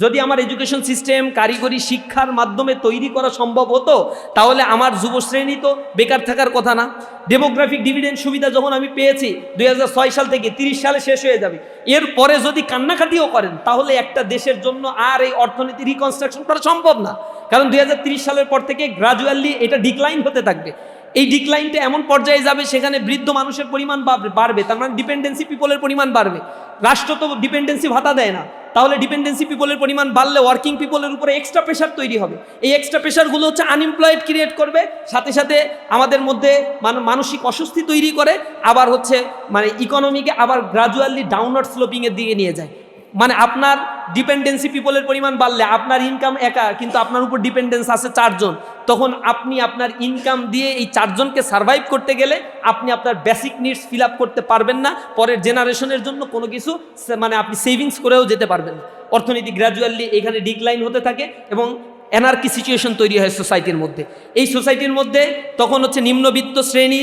যদি আমার education system কারিগরি শিক্ষার মাধ্যমে তৈরি করা সম্ভব হতো তাহলে আমার যুবশ্রেণী তো বেকার থাকার কথা না। ডেমোগ্রাফিক ডিভিডেন্ড সুবিধা যখন আমি পেয়েছি 2006 সাল থেকে 30 সালে শেষ হয়ে যাবে, এরপরে যদি কান্নাকাটিও করেন তাহলে একটা দেশের জন্য আর এই অর্থনীতি রিকনস্ট্রাকশন করা সম্ভব না। কারণ 2030 সালের পর থেকে গ্রাজুয়ালি এটা ডিক্লাইন হতে থাকবে। এই ডিক্লাইনটা এমন পর্যায়ে যাবে সেখানে বৃদ্ধ মানুষের পরিমাণ বাড়বে, তার মানে ডিপেন্ডেন্সি পিপলের পরিমাণ বাড়বে। রাষ্ট্র তো ডিপেন্ডেন্সি ভাতা দেয় না, তাহলে ডিপেন্ডেন্সি পিপলের পরিমাণ বাড়লে ওয়ার্কিং পিপলের উপরে এক্সট্রা প্রেশার তৈরি হবে। এই এক্সট্রা প্রেশারগুলো হচ্ছে আনএমপ্লয়েড ক্রিয়েট করবে, সাথে সাথে আমাদের মধ্যে মানসিক অস্বস্তি তৈরি করে, আবার হচ্ছে ইকোনমিকে আবার গ্রাজুয়ালি ডাউনওয়ার্ড স্লোপিংয়ের দিকে নিয়ে যায়। আপনার ডিপেন্ডেন্সি পিপলের পরিমাণ বাড়লে আপনার ইনকাম একা, কিন্তু আপনার উপর ডিপেন্ডেন্স আছে 4 জন, তখন আপনি আপনার ইনকাম দিয়ে এই 4 জনকে সার্ভাইভ করতে গেলে আপনি আপনার বেসিক নিডস ফিল আপ করতে পারবেন না। পরের জেনারেশনের জন্য কোনো কিছু আপনি সেভিংস করেও যেতে পারবেন না। অর্থনীতি গ্র্যাজুয়ালি এখানে ডিক্লাইন হতে থাকে এবং এনার্কি সিচুয়েশন তৈরি হয় সোসাইটির মধ্যে। এই সোসাইটির মধ্যে তখন হচ্ছে নিম্নবিত্ত শ্রেণী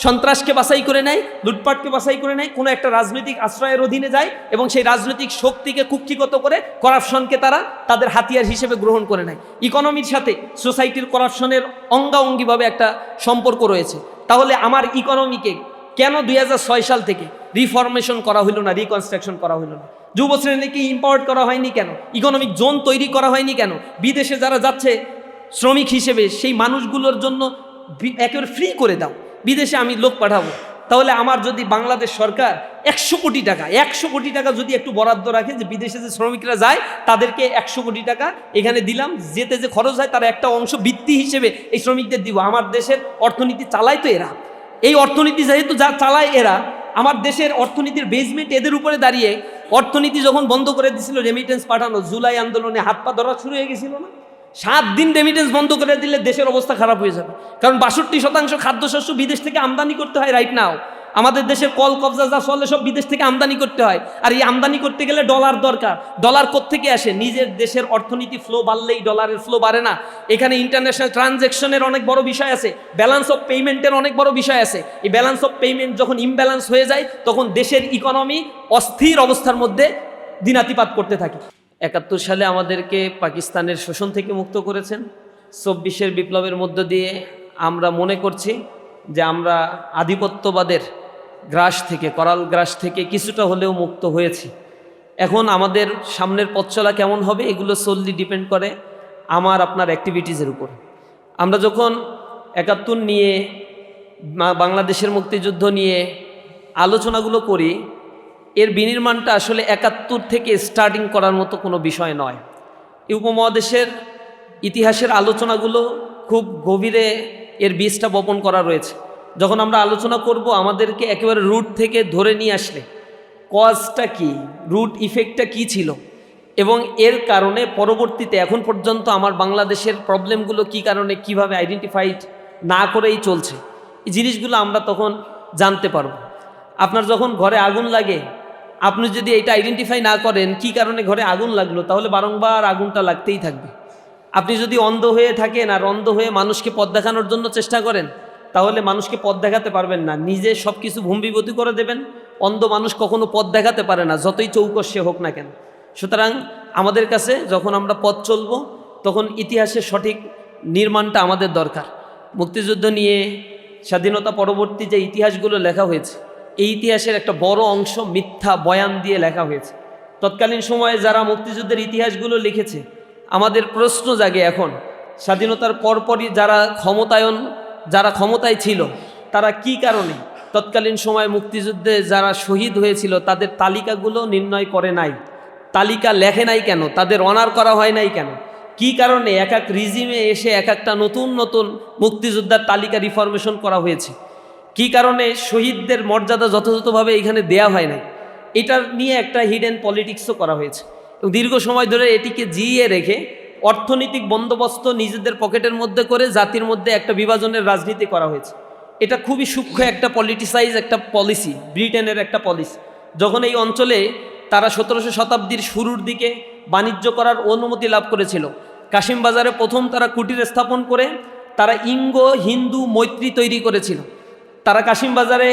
সন্ত্রাসকে বাছাই করে নেয়, লুটপাটকে বাছাই করে নেয়, কোনো একটা রাজনৈতিক আশ্রয়ের অধীনে যায় এবং সেই রাজনৈতিক শক্তিকে কুক্ষিগত করে করাপশনকে তারা তাদের হাতিয়ার হিসেবে গ্রহণ করে নেয়। ইকোনমির সাথে সোসাইটির করাপশনের অঙ্গাঅঙ্গিভাবে একটা সম্পর্ক রয়েছে। তাহলে আমার ইকোনমিকে কেন 2006 সাল থেকে রিফরমেশন করা হইল না, রিকনস্ট্রাকশন করা হইল না? যুব শ্রেণীকে ইম্পাওয়ার্ড করা হয়নি কেন? ইকোনমিক জোন তৈরি করা হয়নি কেন? বিদেশে যারা যাচ্ছে শ্রমিক হিসেবে সেই মানুষগুলোর জন্য একেবারে ফ্রি করে দাও, বিদেশে আমি লোক পাঠাবো। তাহলে আমার যদি বাংলাদেশ সরকার 100 কোটি টাকা যদি একটু বরাদ্দ রাখে যে বিদেশে যে শ্রমিকরা যায় তাদেরকে 100 কোটি টাকা এখানে দিলাম, যেতে যে খরচ হয় তার একটা অংশ বৃত্তি হিসেবে এই শ্রমিকদের দিব। আমার দেশের অর্থনীতি চালায় তো এরা, এই অর্থনীতি যেহেতু যা চালায় এরা, আমার দেশের অর্থনীতির বেসমেন্ট এদের উপরে দাঁড়িয়ে অর্থনীতি যখন বন্ধ করে দিয়েছিল রেমিটেন্স পাঠানো, জুলাই আন্দোলনে হাত পা ধরা শুরু হয়ে গেছিল না? 7 দিন রেমিটেন্স বন্ধ করে দিলে দেশের অবস্থা খারাপ হয়ে যাবে। কারণ 62% খাদ্যশস্য বিদেশ থেকে আমদানি করতে হয় রাইট নাও। আমাদের দেশের কল কবজা যা চলে সব বিদেশ থেকে আমদানি করতে হয়, আর এই আমদানি করতে গেলে ডলার দরকার। ডলার কোত্থেকে আসে? নিজের দেশের অর্থনীতি ফ্লো বাড়লেই ডলারের ফ্লো বাড়ে না। এখানে ইন্টারন্যাশনাল ট্রানজ্যাকশনের অনেক বড় বিষয় আছে, ব্যালেন্স অফ পেমেন্টের অনেক বড় বিষয় আছে। এই ব্যালেন্স অফ পেমেন্ট যখন ইমব্যালেন্স হয়ে যায় তখন দেশের ইকোনমি অস্থির অবস্থার মধ্যে দিনাতিপাত করতে থাকে। 71 সালে আমাদেরকে পাকিস্তানের শোষণ থেকে মুক্ত করেছেন। 24-এর বিপ্লবের মধ্য দিয়ে আমরা মনে করছি যে আমরা আধিপত্যবাদের গ্রাস থেকে, করাল গ্রাস থেকে কিছুটা হলেও মুক্ত হয়েছি। এখন আমাদের সামনের পথ চলা কেমন হবে এগুলো সোললি ডিপেন্ড করে আমার আপনার অ্যাক্টিভিটিসের উপর। আমরা যখন 71 নিয়ে, বাংলাদেশের মুক্তিযুদ্ধ নিয়ে আলোচনাগুলো করি, এর বিনির্মাণটা আসলে 71 থেকে স্টার্টিং করার মতো কোনো বিষয় নয়। এই উপমহাদেশের ইতিহাসের আলোচনাগুলো খুব গভীরে এর বীজটা বপন করা রয়েছে। যখন আমরা আলোচনা করব আমাদেরকে একেবারে রুট থেকে ধরে নিয়ে আসলে কজটা কি, রুট ইফেক্টটা কি ছিল, এবং এর কারণে পরবর্তীতে এখন পর্যন্ত আমার বাংলাদেশের প্রবলেমগুলো কি কারণে কিভাবে আইডেন্টিফাইড না করেই চলছে, এই জিনিসগুলো আমরা তখন জানতে পারব। আপনার যখন ঘরে আগুন লাগে, আপনি যদি এটা আইডেন্টিফাই না করেন কি কারণে ঘরে আগুন লাগলো, তাহলে বারংবার আগুনটা লাগতেই থাকবে। আপনি যদি অন্ধ হয়ে থাকেন আর অন্ধ হয়ে মানুষকে পথ দেখানোর জন্য চেষ্টা করেন, তাহলে মানুষকে পথ দেখাতে পারবেন না, নিজে সব কিছু ভূমিগতি করে দেবেন। অন্ধ মানুষ কখনো পথ দেখাতে পারে না, যতই চৌকস সে হোক না কেন। সুতরাং আমাদের কাছে যখন আমরা পথ চলব তখন ইতিহাসের সঠিক নির্মাণটা আমাদের দরকার। মুক্তিযুদ্ধ নিয়ে স্বাধীনতা পরবর্তী যে ইতিহাসগুলো লেখা হয়েছে, এই ইতিহাসের একটা বড় অংশ মিথ্যা বয়ান দিয়ে লেখা হয়েছে। তৎকালীন সময়ে যারা মুক্তিযুদ্ধের ইতিহাসগুলো লিখেছে, আমাদের প্রশ্ন জাগে এখন, স্বাধীনতার পরপরই যারা ক্ষমতায় ছিল তারা কি কারণে তৎকালীন সময় মুক্তিযুদ্ধে যারা শহীদ হয়েছিল তাদের তালিকাগুলো নির্ণয় করে নাই, তালিকা লেখে নাই কেন, তাদের অনার করা হয় নাই কেন, কি কারণে এক এক রিজিমে এসে এক একটা নতুন নতুন মুক্তিযোদ্ধার তালিকা রিফরমেশন করা হয়েছে, কি কারণে শহীদদের মর্যাদা যথাযথভাবে এখানে দেয়া হয় নাই, এটার নিয়ে একটা হিডেন পলিটিক্সও করা হয়েছে। এবং দীর্ঘ সময় ধরে এটিকে জিইয়ে রেখে অর্থনৈতিক বন্দোবস্ত নিজেদের পকেটের মধ্যে করে জাতির মধ্যে একটা বিভাজনের রাজনীতি করা হয়েছে। এটা খুবই সূক্ষ্ম একটা পলিটিসাইজ একটা পলিসি, ব্রিটেনের একটা পলিসি। যখন এই অঞ্চলে তারা 1700 শতাব্দীর শুরুর দিকে বাণিজ্য করার অনুমতি লাভ করেছিল, কাশিম বাজারে প্রথম তারা কুটির স্থাপন করে তারা ইঙ্গো হিন্দু মৈত্রী তৈরি করেছিল। তারা কাশিম বাজারে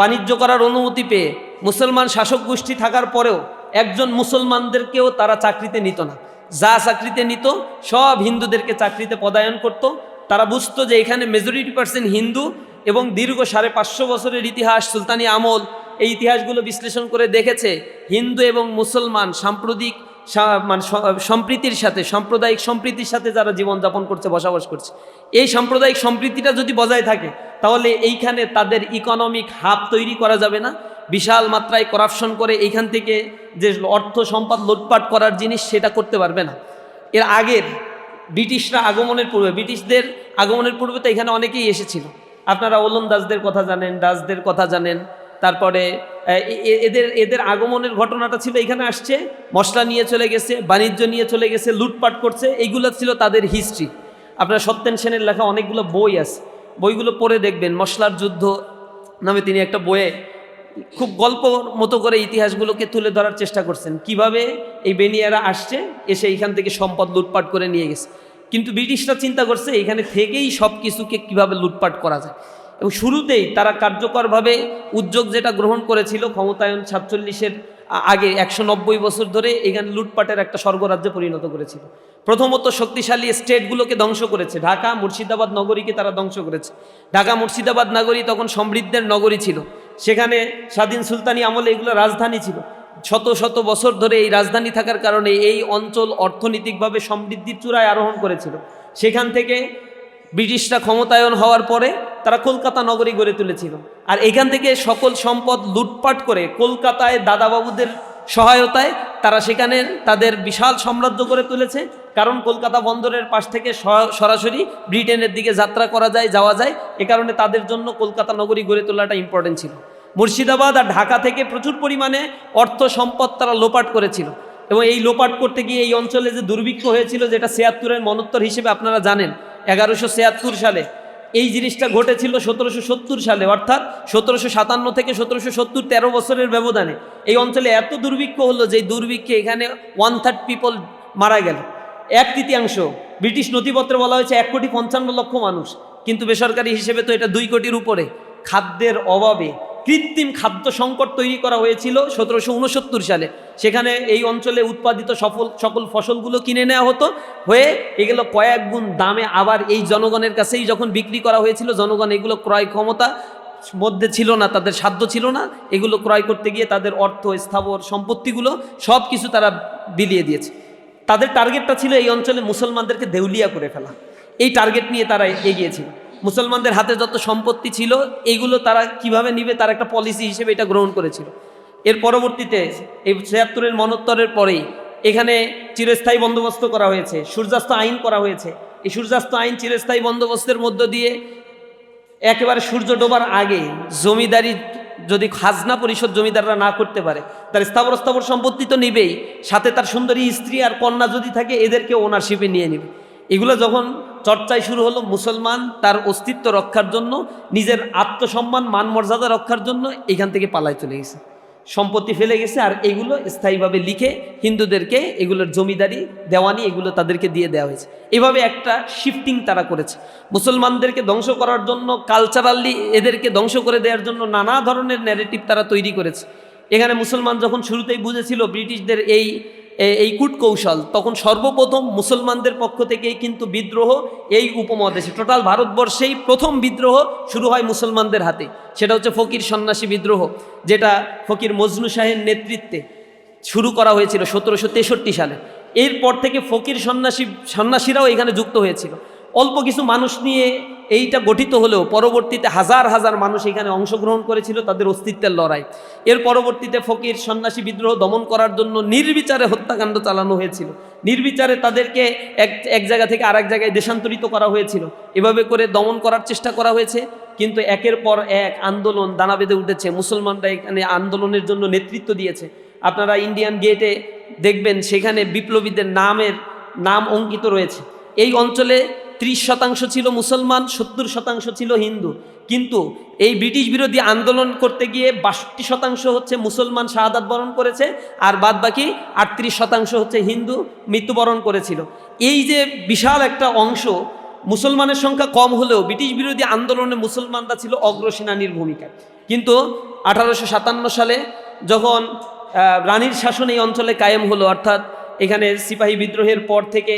বাণিজ্য করার অনুমতি পেয়ে মুসলমান শাসক গোষ্ঠী থাকার পরেও একজন মুসলমানদেরকেও তারা চাকরিতে নিত না। যা চাকরিতে নিত সব হিন্দুদেরকে চাকরিতে পদায়ন করত। তারা বুঝতো যে এখানে মেজরিটি পার্সেন্ট হিন্দু, এবং দীর্ঘ 550 বছরের ইতিহাস, সুলতানি আমল, এই ইতিহাসগুলো বিশ্লেষণ করে দেখেছে হিন্দু এবং মুসলমান সাম্প্রতিক মানে সম্প্রীতির সাথে, সাম্প্রদায়িক সম্প্রীতির সাথে যারা জীবনযাপন করছে, বসবাস করছে, এই সাম্প্রদায়িক সম্প্রীতিটা যদি বজায় থাকে তাহলে এইখানে তাদের ইকোনমিক হাব তৈরি করা যাবে না। বিশাল মাত্রায় করাপশন করে এইখান থেকে যে অর্থ সম্পদ লুটপাট করার জিনিস সেটা করতে পারবে না। এর আগের ব্রিটিশরা আগমনের পূর্বে, ব্রিটিশদের আগমনের পূর্বে তো এখানে অনেকেই এসেছিল। আপনারা ওলন্দাজদের কথা জানেন, ডাচদের কথা জানেন। তারপরে এদের আগমনের ঘটনাটা ছিল, এখানে আসছে, মশলা নিয়ে চলে গেছে, বাণিজ্য নিয়ে চলে গেছে, লুটপাট করছে, এইগুলো ছিল তাদের হিস্ট্রি। আপনারা সত্যেন সেনের লেখা অনেকগুলো বই আছে, বইগুলো পড়ে দেখবেন। মশলার যুদ্ধ নামে তিনি একটা বইয়ে খুব গল্প মতো করে ইতিহাসগুলোকে তুলে ধরার চেষ্টা করছেন, কিভাবে এই বেনিয়ারা আসছে, এসে এইখান থেকে সম্পদ লুটপাট করে নিয়ে গেছে। কিন্তু ব্রিটিশরা চিন্তা করছে এইখানে থেকেই সব কিছুকে কীভাবে লুটপাট করা যায়, এবং শুরুতেই তারা কার্যকরভাবে উদ্যোগ যেটা গ্রহণ করেছিল, ক্ষমতায়ন 47-এর আগে 190 বছর ধরে এখানে লুটপাটের একটা স্বর্গরাজ্যে পরিণত করেছিল। প্রথমত শক্তিশালী স্টেটগুলোকে ধ্বংস করেছে। ঢাকা মুর্শিদাবাদ নগরীকে তারা ধ্বংস করেছে। ঢাকা মুর্শিদাবাদ নগরী তখন সমৃদ্ধের নগরী ছিল, সেখানে স্বাধীন সুলতানি আমলে এগুলো রাজধানী ছিল। শত শত বছর ধরে এই রাজধানী থাকার কারণে এই অঞ্চল অর্থনৈতিকভাবে সমৃদ্ধির চূড়ায় আরোহণ করেছিল। সেখান থেকে ব্রিটিশরা ক্ষমতায়ন হওয়ার পরে তারা কলকাতা নগরী গড়ে তুলেছিল, আর এখান থেকে সকল সম্পদ লুটপাট করে কলকাতায় দাদাবাবুদের সহায়তায় তারা সেখানে তাদের বিশাল সাম্রাজ্য গড়ে তুলেছে। কারণ কলকাতা বন্দরের পাশ থেকে সরাসরি ব্রিটেনের দিকে যাত্রা করা যায়, যাওয়া যায়, এ কারণে তাদের জন্য কলকাতা নগরী গড়ে তোলাটা ইম্পর্টেন্ট ছিল। মুর্শিদাবাদ আর ঢাকা থেকে প্রচুর পরিমাণে অর্থ সম্পদ তারা লোপাট করেছিল, এবং এই লোপাট করতে গিয়ে এই অঞ্চলে যে দুর্ভিক্ষ হয়েছিল, যেটা 76-এর মনোত্তর হিসেবে আপনারা জানেন, 1176 সালে এই জিনিসটা ঘটেছিল 1770 সালে, অর্থাৎ 1757 থেকে 1770, 13 বছরের ব্যবধানে এই অঞ্চলে এত দুর্ভিক্ষ হলো যে দুর্ভিক্ষে এখানে 1/3 পিপল মারা গেল, 1/3। ব্রিটিশ নথিপত্রে বলা হয়েছে 1,55,00,000 মানুষ, কিন্তু বেসরকারি হিসেবে তো এটা 2 কোটির উপরে। খাদ্যের অভাবে কৃত্রিম খাদ্য সংকট তৈরি করা হয়েছিল 1769 সালে। সেখানে এই অঞ্চলে উৎপাদিত সকল ফসলগুলো কিনে নেওয়া হতো, হয়ে এগুলো কয়েক গুণ দামে আবার এই জনগণের কাছেই যখন বিক্রি করা হয়েছিল, জনগণ এগুলো ক্রয় ক্ষমতা মধ্যে ছিল না, তাদের সাধ্য ছিল না, এগুলো ক্রয় করতে গিয়ে তাদের অর্থ, স্থাবর সম্পত্তিগুলো সব কিছু তারা বিলিয়ে দিয়েছে। তাদের টার্গেটটা ছিল এই অঞ্চলে মুসলমানদেরকে দেউলিয়া করে ফেলা। এই টার্গেট নিয়ে তারা এগিয়েছিল। মুসলমানদের হাতে যত সম্পত্তি ছিল এইগুলো তারা কিভাবে নিবে তার একটা পলিসি হিসেবে এটা গ্রহণ করেছিল। এর পরবর্তীতে এই 76-এর মনোত্তরের পরেই এখানে চিরস্থায়ী বন্দোবস্ত করা হয়েছে, সূর্যাস্ত আইন করা হয়েছে। এই সূর্যাস্ত আইন চিরস্থায়ী বন্দোবস্তের মধ্য দিয়ে একেবারে সূর্য ডোবার আগে জমিদারি যদি খাজনা পরিশোধ জমিদাররা না করতে পারে, তার স্থাবর সম্পত্তি তো নিবেই, সাথে তার সুন্দরী স্ত্রী আর কন্যা যদি থাকে এদেরকে ওনারশিপে নিয়ে নেবে। এগুলো যখন চর্চায় শুরু হলো, মুসলমান তার অস্তিত্ব রক্ষার জন্য, নিজের আত্মসম্মান মান মর্যাদা রক্ষার জন্য এখান থেকে পালায় চলে গেছে, সম্পত্তি ফেলে গেছে, আর এগুলো স্থায়ীভাবে লিখে হিন্দুদেরকে এগুলোর জমিদারি, দেওয়ানি এগুলো তাদেরকে দিয়ে দেওয়া হয়েছে। এভাবে একটা শিফটিং তারা করেছে। মুসলমানদেরকে ধ্বংস করার জন্য, কালচারালি এদেরকে ধ্বংস করে দেওয়ার জন্য নানা ধরনের ন্যারেটিভ তারা তৈরি করেছে। এখানে মুসলমান যখন শুরুতেই বুঝেছিল ব্রিটিশদের এই কূটকৌশল, তখন সর্বপ্রথম মুসলমানদের পক্ষ থেকেই কিন্তু বিদ্রোহ এই উপমহাদেশে, টোটাল ভারতবর্ষেই প্রথম বিদ্রোহ শুরু হয় মুসলমানদের হাতে। সেটা হচ্ছে ফকির সন্ন্যাসী বিদ্রোহ, যেটা ফকির মজনু শাহের নেতৃত্বে শুরু করা হয়েছিল 1763 সালে। এরপর থেকে ফকির সন্ন্যাসীরাও এখানে যুক্ত হয়েছিল। অল্প কিছু মানুষ নিয়ে এইটা গঠিত হলেও পরবর্তীতে হাজার হাজার মানুষ এখানে অংশগ্রহণ করেছিল তাদের অস্তিত্বের লড়াই। এর পরবর্তীতে ফকির সন্ন্যাসী বিদ্রোহ দমন করার জন্য নির্বিচারে হত্যাকাণ্ড চালানো হয়েছিল, নির্বিচারে তাদেরকে এক জায়গা থেকে আরেক জায়গায় দেশান্তরিত করা হয়েছিল। এভাবে করে দমন করার চেষ্টা করা হয়েছে, কিন্তু একের পর এক আন্দোলন দানা বেঁধে উঠেছে। মুসলমানরা এখানে আন্দোলনের জন্য নেতৃত্ব দিয়েছে। আপনারা ইন্ডিয়ান গেটে দেখবেন সেখানে বিপ্লবীদের নাম অঙ্কিত রয়েছে। এই অঞ্চলে 30% ছিল মুসলমান, 70% ছিল হিন্দু। কিন্তু এই ব্রিটিশ বিরোধী আন্দোলন করতে গিয়ে 62% হচ্ছে মুসলমান শাহাদাত বরণ করেছে, আর বাদবাকি 38% হচ্ছে হিন্দু মৃত্যুবরণ করেছিল। এই যে বিশাল একটা অংশ, মুসলমানের সংখ্যা কম হলেও ব্রিটিশ বিরোধী আন্দোলনে মুসলমানরা ছিল অগ্রসেনানীর ভূমিকায়। কিন্তু 1857 সালে যখন রানীর শাসন এই অঞ্চলে কায়েম হলো, অর্থাৎ এখানে সিপাহী বিদ্রোহের পর থেকে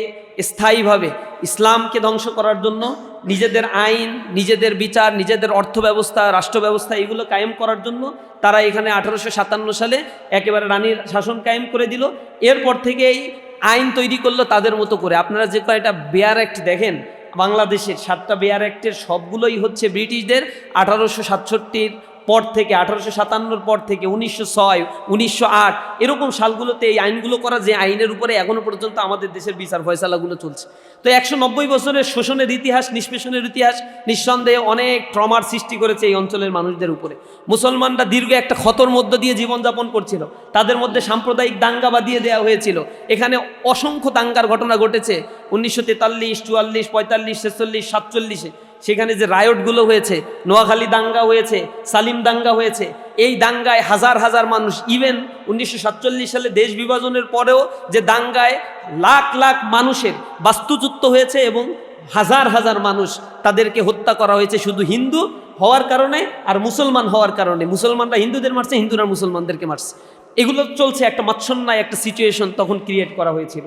স্থায়ীভাবে ইসলামকে ধ্বংস করার জন্য নিজেদের আইন, নিজেদের বিচার, নিজেদের অর্থ ব্যবস্থা, রাষ্ট্র ব্যবস্থা এগুলো কায়েম করার জন্য তারা এখানে 1857 সালে একেবারে রানীর শাসন কায়েম করে দিল। এরপর থেকেই আইন তৈরি করলো তাদের মতো করে। আপনারা যে কয়টা বেয়ার অ্যাক্ট দেখেন বাংলাদেশের, 7টা বেয়ার অ্যাক্টের সবগুলোই হচ্ছে ব্রিটিশদের 1867 পর থেকে, 1857 পর থেকে 1906, 1908 এরকম সালগুলোতে এই আইনগুলো করা, যে আইনের উপরে এখনো পর্যন্ত আমাদের দেশের বিচার ফয়সালাগুলো চলছে। তো 190 বছরের শোষণের ইতিহাস, নিষ্পেষণের ইতিহাস নিঃসন্দেহে অনেক ট্রমার সৃষ্টি করেছে এই অঞ্চলের মানুষদের উপরে। মুসলমানরা দীর্ঘ একটা ক্ষতর মধ্য দিয়ে জীবনযাপন করছিল, তাদের মধ্যে সাম্প্রদায়িক দাঙ্গা বাঁধিয়ে দেওয়া হয়েছিল। এখানে অসংখ্য দাঙ্গার ঘটনা ঘটেছে 1943, 44, 45, 46, 47-এ। সেখানে যে রায়টগুলো হয়েছে, নোয়াখালী দাঙ্গা হয়েছে, সালিম দাঙ্গা হয়েছে, এই দাঙ্গায় হাজার হাজার মানুষ, ইভেন 1947 সালে দেশ বিভাজনের পরেও যে দাঙ্গায় লাখ লাখ মানুষের বাস্তুচ্যুত হয়েছে এবং হাজার হাজার মানুষ তাদেরকে হত্যা করা হয়েছে শুধু হিন্দু হওয়ার কারণে আর মুসলমান হওয়ার কারণে। মুসলমানরা হিন্দুদের মারছে, হিন্দুরা মুসলমানদেরকে মারছে। এগুলো চলছে, একটা মৎসন্যায় একটা সিচুয়েশন তখন ক্রিয়েট করা হয়েছিল।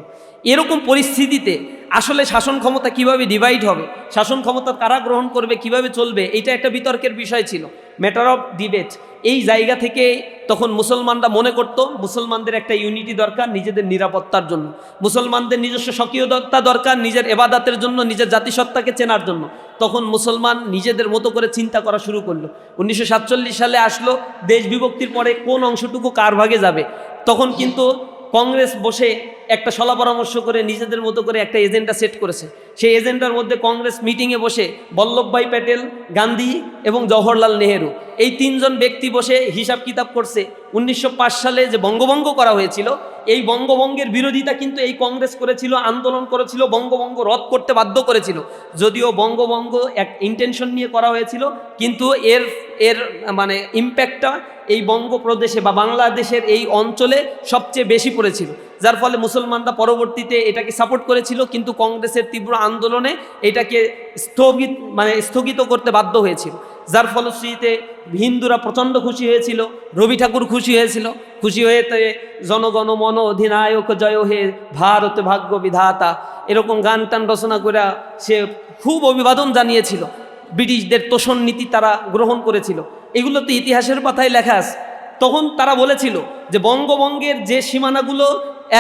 এরকম পরিস্থিতিতে আসলে শাসন ক্ষমতা কিভাবে ডিভাইড হবে, শাসন ক্ষমতা কারা গ্রহণ করবে, কিভাবে চলবে, এটা একটা বিতর্কের বিষয় ছিল, ম্যাটার অফ ডিবেট। এই জায়গা থেকে তখন মুসলমানরা মনে করত মুসলমানদের একটা ইউনিটি দরকার নিজেদের নিরাপত্তার জন্য, মুসলমানদের নিজস্ব স্বকীয়তা দরকার নিজের এবাদাতের জন্য, নিজের জাতিসত্তাকে চেনার জন্য। তখন মুসলমান নিজেদের মতো করে চিন্তা করা শুরু করলো। 1947 সালে আসলো, দেশ বিভক্তির পরে কোন অংশটুকু কার ভাগে যাবে। তখন কিন্তু কংগ্রেস বসে একটা সলা পরামর্শ করে নিজেদের মতো করে একটা এজেন্ডা সেট করেছে। সেই এজেন্ডার মধ্যে কংগ্রেস মিটিংয়ে বসে বল্লভভাই প্যাটেল, গান্ধী এবং জওহরলাল নেহেরু এই 3 জন ব্যক্তি বসে হিসাব কিতাব করছে 1905 সালে যে বঙ্গভঙ্গ করা হয়েছিল, এই বঙ্গভঙ্গের বিরোধিতা কিন্তু এই কংগ্রেস করেছিল, আন্দোলন করেছিল, বঙ্গভঙ্গ রদ করতে বাধ্য করেছিল। যদিও বঙ্গভঙ্গ এক ইন্টেনশন নিয়ে করা হয়েছিল, কিন্তু এর মানে ইম্প্যাক্টটা এই বঙ্গপ্রদেশে বা বাংলাদেশের এই অঞ্চলে সবচেয়ে বেশি পড়েছিল, যার ফলে মুসলমানরা পরবর্তীতে এটাকে সাপোর্ট করেছিল, কিন্তু কংগ্রেসের তীব্র আন্দোলনে এটাকে স্থগিত করতে বাধ্য হয়েছিল। যার ফলশ্রুতিতে হিন্দুরা প্রচণ্ড খুশি হয়েছিল, রবি ঠাকুর খুশি হয়েছিল, খুশি হয়ে জনগণ মন অধিনায়ক জয় হে ভারত ভাগ্য বিধাতা এরকম গান টান রচনা করে সে খুব অভিবাদন জানিয়েছিল। ব্রিটিশদের তোষণ নীতি তারা গ্রহণ করেছিল, এগুলো তো ইতিহাসের পাতায় লেখা আছে। তখন তারা বলেছিল যে বঙ্গভঙ্গের যে সীমানাগুলো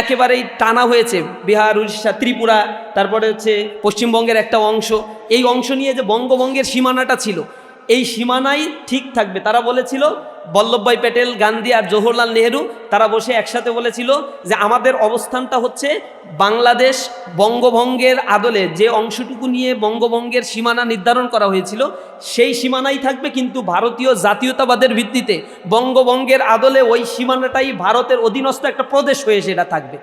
একেবারেই টানা হয়েছে, বিহার, উড়িষ্যা, ত্রিপুরা, তারপরে হচ্ছে পশ্চিমবঙ্গের একটা অংশ, এই অংশ নিয়ে যে বঙ্গভঙ্গের সীমানাটা ছিল এই সীমানাই ঠিক থাকবে। তারা বলেছিল, বল্লভভাই প্যাটেল, গান্ধী আর জওহরলাল নেহেরু তারা বসে একসাথে বলেছিল যে আমাদের অবস্থানটা হচ্ছে বাংলাদেশ বঙ্গভঙ্গের আদলে যে অংশটুকু নিয়ে বঙ্গভঙ্গের সীমানা নির্ধারণ করা হয়েছিল সেই সীমানাই থাকবে, কিন্তু ভারতীয় জাতীয়তাবাদের ভিত্তিতে বঙ্গভঙ্গের আদলে ওই সীমানাটাই ভারতের অধীনস্থ একটা প্রদেশ হয়ে সেটা থাকবে।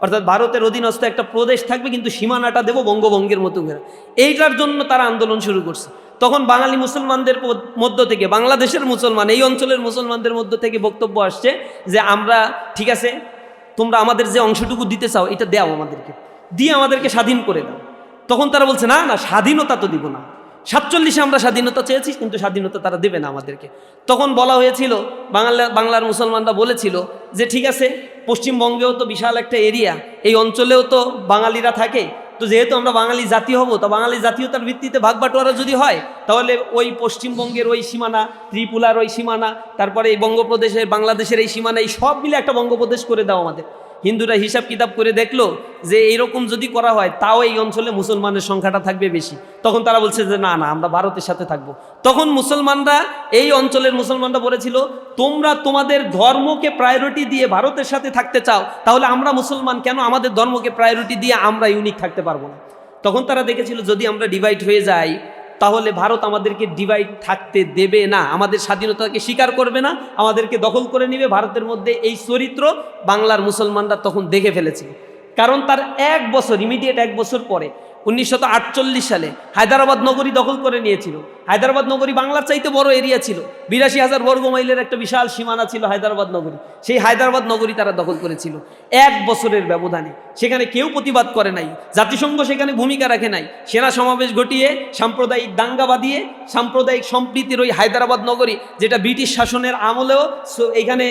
অর্থাৎ ভারতের অধীনস্থ একটা প্রদেশ থাকবে, কিন্তু সীমানাটা দেব বঙ্গভঙ্গের মতো করে। এইটার জন্য তারা আন্দোলন শুরু করছে। তখন বাঙালি মুসলমানদের মধ্য থেকে, বাংলাদেশের মুসলমান, এই অঞ্চলের মুসলমানদের মধ্য থেকে বক্তব্য আসছে যে আমরা ঠিক আছে, তোমরা আমাদের যে অংশটুকু দিতে চাও এটা দাও আমাদেরকে, দিয়ে আমাদেরকে স্বাধীন করে দাও। তখন তারা বলছে না না, স্বাধীনতা তো দিব না, 47-এ আমরা স্বাধীনতা চেয়েছি কিন্তু স্বাধীনতা তারা দেবে না আমাদেরকে। তখন বলা হয়েছিল, বাংলার মুসলমানরা বলেছিল যে ঠিক আছে, পশ্চিমবঙ্গেও তো বিশাল একটা এরিয়া, এই অঞ্চলেও তো বাঙালিরা থাকে, তো যেহেতু আমরা বাঙালি জাতি হব, তো বাঙালি জাতীয়তার ভিত্তিতে ভাগবাটোয়ারা যদি হয় তাহলে ওই পশ্চিমবঙ্গের ওই সীমানা, ত্রিপুরার ওই সীমানা, তারপরে এই বঙ্গপ্রদেশের, বাংলাদেশের এই সীমানা, এই সব মিলে একটা বঙ্গপ্রদেশ করে দাও আমাদের। হিন্দুরা হিসাব কিতাব করে দেখলো যে এইরকম যদি করা হয় তাও এই অঞ্চলে মুসলমানের সংখ্যাটা থাকবে বেশি। তখন তারা বলছে যে না না, আমরা ভারতের সাথে থাকবো। তখন মুসলমানরা, এই অঞ্চলের মুসলমানরা বলেছিল, তোমরা তোমাদের ধর্মকে প্রায়োরিটি দিয়ে ভারতের সাথে থাকতে চাও, তাহলে আমরা মুসলমান কেন আমাদের ধর্মকে প্রায়োরিটি দিয়ে আমরা ইউনিক থাকতে পারবো না? তখন তারা দেখেছিল যদি আমরা ডিভাইড হয়ে যাই তাহলে ভারত আমাদেরকে ডিভাইড থাকতে দেবে না, আমাদের স্বাধীনতাকে স্বীকার করবে না, আমাদেরকে দখল করে নিবে। ভারতের মধ্যে এই চরিত্র বাংলার মুসলমানরা তখন দেখে ফেলেছিল। কারণ তার 1 বছর, ইমিডিয়েট 1 বছর পরে 1948 সালে হায়দ্রাবাদ নগরী দখল করে নিয়েছিল। হায়দ্রাবাদ নগরী বাংলার চাইতে বড় এরিয়া ছিল, 82,000 বর্গ মাইলের একটা বিশাল সীমানা ছিল হায়দ্রাবাদ নগরী। সেই হায়দ্রাবাদ নগরী তারা দখল করেছিল 1 বছরের ব্যবধানে। সেখানে কেউ প্রতিবাদ করে নাই, জাতিসংঘ সেখানে ভূমিকা রাখে নাই। সেনা সমাবেশ ঘটিয়ে সাম্প্রদায়িক দাঙ্গা বাঁধিয়ে সাম্প্রদায়িক সম্প্রীতির ওই হায়দ্রাবাদ নগরী, যেটা ব্রিটিশ শাসনের আমলেও এখানে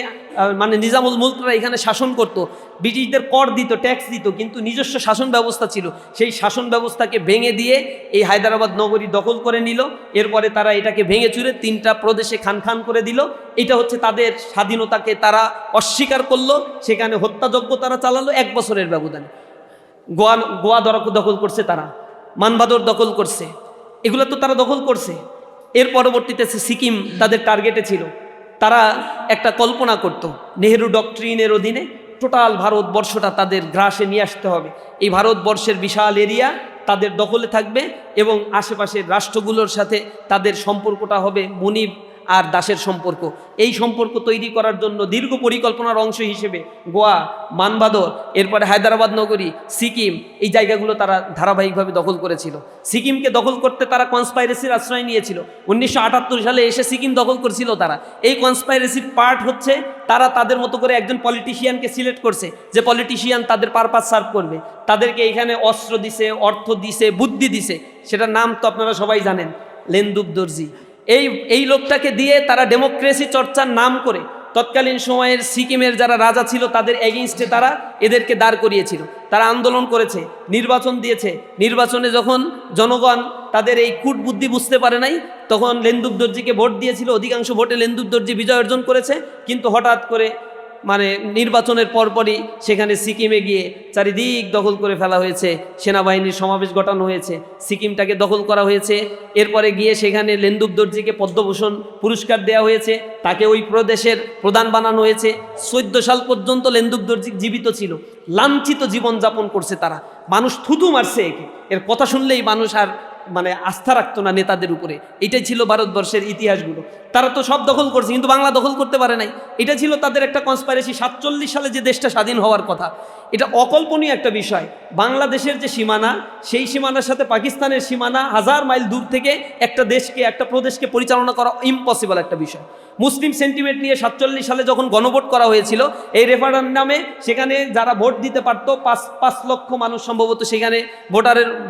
মানে নিজামুল মুলকরা এখানে শাসন করত, ব্রিটিশদের কর দিত, ট্যাক্স দিত, কিন্তু নিজস্ব শাসন ব্যবস্থা ছিল। সেই শাসন ব্যবস্থাকে ভেঙে দিয়ে এই হায়দ্রাবাদ নগরী দখল করে নিল। এরপরে তারা এটাকে ভেঙে চুরে 3টা প্রদেশে খান খান করে দিল। এটা হচ্ছে তাদের স্বাধীনতাকে তারা অস্বীকার করলো। সেখানে হত্যাযজ্ঞ তারা চালালো 1 বছরের ব্যবধানে। গোয়া দখল করছে তারা, মানবাদর দখল করছে, এগুলো তো তারা দখল করছে। এর পরবর্তীতে সিকিম তাদের টার্গেটে ছিল। তারা একটা কল্পনা করত, নেহেরু ডক্ট্রিনের অধীনে টোটাল ভারতবর্ষটা তাদের গ্রাসে নিয়ে আসতে হবে। এই ভারতবর্ষের বিশাল এরিয়া তাদের দখলে থাকবে এবং আশেপাশের রাষ্ট্রগুলোর সাথে তাদের সম্পর্কটা হবে মনিব আর দাসের সম্পর্ক। এই সম্পর্ক তৈরি করার জন্য দীর্ঘ পরিকল্পনার অংশ হিসেবে গোয়া, মানবাদর, এরপরে হায়দ্রাবাদ নগরী, সিকিম, এই জায়গাগুলো তারা ধারাবাহিকভাবে দখল করেছিল। সিকিমকে দখল করতে তারা কনস্পাইরেসির আশ্রয় নিয়েছিল। 1978 সালে এসে সিকিম দখল করেছিল তারা। এই কনস্পাইরেসির পার্ট হচ্ছে তারা তাদের মতো করে একজন পলিটিশিয়ানকে সিলেক্ট করছে, যে পলিটিশিয়ান তাদের পারপাস সার্ভ করবে। তাদেরকে এখানে অস্ত্র দিছে, অর্থ দিছে, বুদ্ধি দিছে। সেটার নাম তো আপনারা সবাই জানেন, লেন্দুক দর্জি। এই লোকটাকে দিয়ে তারা ডেমোক্রেসি চর্চার নাম করে তৎকালীন সময়ের সিকিমের যারা রাজা ছিল তাদের এগেইনস্টে তারা এদেরকে দাঁড় করিয়েছিল। তারা আন্দোলন করেছে, নির্বাচন দিয়েছে। নির্বাচনে যখন জনগণ তাদের এই কূট বুদ্ধি বুঝতে পারে নাই, তখন লেন্দুক দর্জিকে ভোট দিয়েছিল। অধিকাংশ ভোটে লেন্দুক দর্জি বিজয় অর্জন করেছে। কিন্তু হঠাৎ করে মানে নির্বাচনের পরপরই সেখানে সিকিমে গিয়ে চারিদিক দখল করে ফেলা হয়েছে, সেনাবাহিনীর সমাবেশ ঘটানো হয়েছে, সিকিমটাকে দখল করা হয়েছে। এরপরে গিয়ে সেখানে লেন্দুক দর্জিকে পদ্মভূষণ পুরস্কার দেওয়া হয়েছে, তাকে ওই প্রদেশের প্রধান বানানো হয়েছে। 14 সাল পর্যন্ত লেন্দুক দর্জি জীবিত ছিল, লাঞ্ছিত জীবনযাপন করছে তারা। মানুষ থুতু মারছে একে, এর কথা শুনলেই মানুষ আর মানে আস্থা রাখতো না নেতাদের উপরে। এটাই ছিল ভারতবর্ষের ইতিহাসগুলো। তারা তো সব দখল করছে, কিন্তু বাংলা দখল করতে পারে নাই। এটা ছিল তাদের একটা কনস্পাইরেসি। 47 সালে যে দেশটা স্বাধীন হওয়ার কথা, এটা অকল্পনীয় একটা বিষয়। বাংলাদেশের যে সীমানা, সেই সীমানার সাথে পাকিস্তানের সীমানা 1000 মাইল দূর থেকে একটা দেশকে, একটা প্রদেশকে পরিচালনা করা ইম্পসিবল একটা বিষয়। মুসলিম সেন্টিমেন্ট নিয়ে 47 সালে যখন গণভোট করা হয়েছিল এই রেফারেন্ডামে, সেখানে যারা ভোট দিতে পারত 5 লক্ষ মানুষ সম্ভবত সেখানে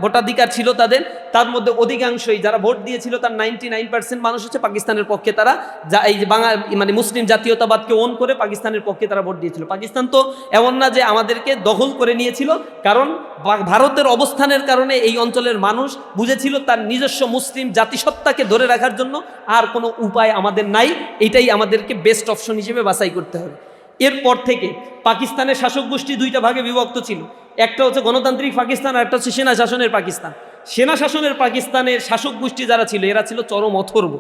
ভোটাধিকার ছিল তাদের। তার মধ্যে অধিকাংশই যারা ভোট দিয়েছিল তার 99% মানুষ হচ্ছে পাকিস্তানের পক্ষে। তারা এই যে মানে মুসলিম জাতীয়তাবাদকে ওন করে পাকিস্তানের পক্ষে তারা ভোট দিয়েছিল। পাকিস্তান তো এমন না যে আমাদেরকে দখল করে নিয়েছিল, কারণ ভারতের অবস্থানের কারণে এই অঞ্চলের মানুষ বুঝেছিল তার নিজস্ব মুসলিম জাতিসত্তাকে ধরে রাখার জন্য আর কোনো উপায় আমাদের নাই, এটাই আমাদেরকে বেস্ট অপশন হিসেবে বাছাই করতে হবে। এরপর থেকে পাকিস্তানের শাসক গোষ্ঠী 2টা ভাগে বিভক্ত ছিল। একটা হচ্ছে গণতান্ত্রিক পাকিস্তান, আর একটা হচ্ছে সেনা শাসনের পাকিস্তান। সেনা শাসনের পাকিস্তানের শাসক গোষ্ঠী যারা ছিল, এরা ছিল চরম অথর্ব।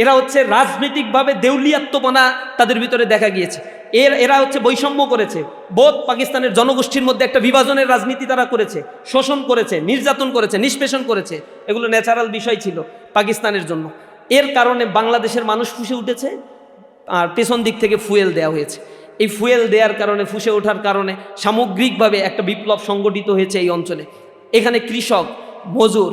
এরা হচ্ছে রাজনৈতিকভাবে দেউলিয়াত্মপনা তাদের ভিতরে দেখা গিয়েছে। এরা হচ্ছে বৈষম্য করেছে, বোধ পাকিস্তানের জনগোষ্ঠীর মধ্যে একটা বিভাজনের রাজনীতি তারা করেছে, শোষণ করেছে, নির্যাতন করেছে, নিষ্পেষণ করেছে। এগুলো ন্যাচারাল বিষয় ছিল পাকিস্তানের জন্য। এর কারণে বাংলাদেশের মানুষ ফুঁসে উঠেছে, আর পেছন দিক থেকে ফুয়েল দেওয়া হয়েছে। এই ফুয়েল দেওয়ার কারণে, ফুঁসে ওঠার কারণে সামগ্রিকভাবে একটা বিপ্লব সংগঠিত হয়েছে এই অঞ্চলে। এখানে কৃষক, মজুর,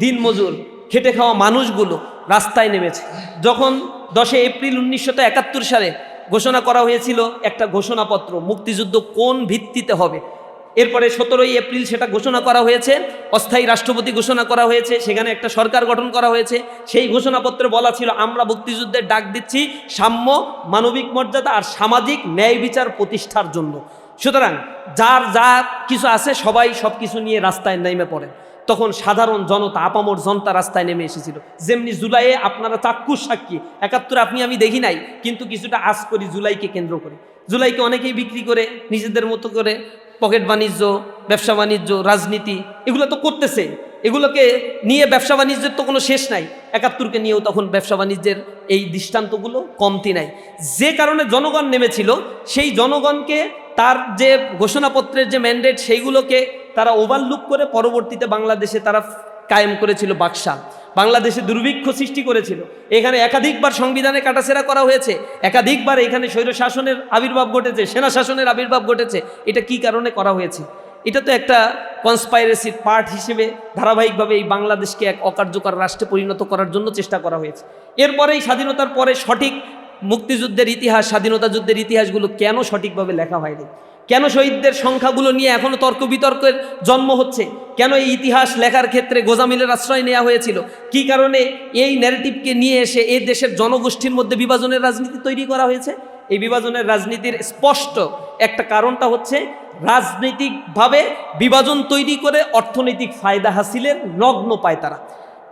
দিন মজুর, খেটে খাওয়া মানুষগুলো রাস্তায় নেমেছে। যখন 10 এপ্রিল 1971 সালে ঘোষণা করা হয়েছিল একটা ঘোষণাপত্র, মুক্তিযুদ্ধ কোন ভিত্তিতে হবে, এরপরে 17 এপ্রিল সেটা ঘোষণা করা হয়েছে, অস্থায়ী রাষ্ট্রপতি ঘোষণা করা হয়েছে, সেখানে একটা সরকার গঠন করা হয়েছে। সেই ঘোষণাপত্রে বলা ছিল আমরা মুক্তিযুদ্ধের ডাক দিচ্ছি সাম্য, মানবিক মর্যাদা আর সামাজিক ন্যায় বিচার প্রতিষ্ঠার জন্য। সুতরাং যার যা কিছু আছে সবাই সব কিছু নিয়ে রাস্তায় নেমে পড়ে। তখন সাধারণ জনতা, আপামর জনতা রাস্তায় নেমে এসেছিল। যেমনি জুলাইয়ে আপনারা চাক্ষুষ সাক্ষী, 71 আমি দেখি নাই, কিন্তু কিছুটা আজ করি জুলাইকে কেন্দ্র করে। জুলাইকে অনেকেই বিক্রি করে নিজেদের মতো করে পকেট বাণিজ্য, ব্যবসা বাণিজ্য, রাজনীতি এগুলো তো করতেছে। এগুলোকে নিয়ে ব্যবসা বাণিজ্যের তো কোনো শেষ নাই। 71কে নিয়েও তখন ব্যবসা বাণিজ্যের এই দৃষ্টান্তগুলো কমতি নাই। যে কারণে জনগণ নেমেছিল, সেই জনগণকে তার যে ঘোষণাপত্রের যে ম্যান্ডেট, সেইগুলোকে তারা ওভারলুক করে পরবর্তীতে বাংলাদেশে তারা কায়েম করেছিল বাকশাল। বাংলাদেশে দুর্ভিক্ষ সৃষ্টি করেছিল। এখানে একাধিকবার সংবিধানে কাটাছেঁড়া করা হয়েছে, একাধিকবার এখানে স্বৈর শাসনের আবির্ভাব ঘটেছে, সেনা শাসনের আবির্ভাব ঘটেছে। এটা কি কারণে করা হয়েছে? এটা তো একটা কনস্পাইরেসির পার্ট হিসেবে ধারাবাহিকভাবে এই বাংলাদেশকে এক অকার্যকর রাষ্ট্রে পরিণত করার জন্য চেষ্টা করা হয়েছে। এরপরেই স্বাধীনতার পরে সঠিক মুক্তিযুদ্ধের ইতিহাস, স্বাধীনতা যুদ্ধের ইতিহাসগুলো কেন সঠিকভাবে লেখা হয়নি, কেন শহীদদের সংখ্যাগুলো নিয়ে এখনও তর্ক বিতর্কের জন্ম হচ্ছে, কেন এই ইতিহাস লেখার ক্ষেত্রে গোজামিলের আশ্রয় নেওয়া হয়েছিল, কি কারণে এই ন্যারেটিভকে নিয়ে এসে এই দেশের জনগোষ্ঠীর মধ্যে বিভাজনের রাজনীতি তৈরি করা হয়েছে। এই বিভাজনের রাজনীতির স্পষ্ট একটা কারণটা হচ্ছে রাজনৈতিকভাবে বিভাজন তৈরি করে অর্থনৈতিক ফায়দা হাসিলের নগ্ন পায় তারা।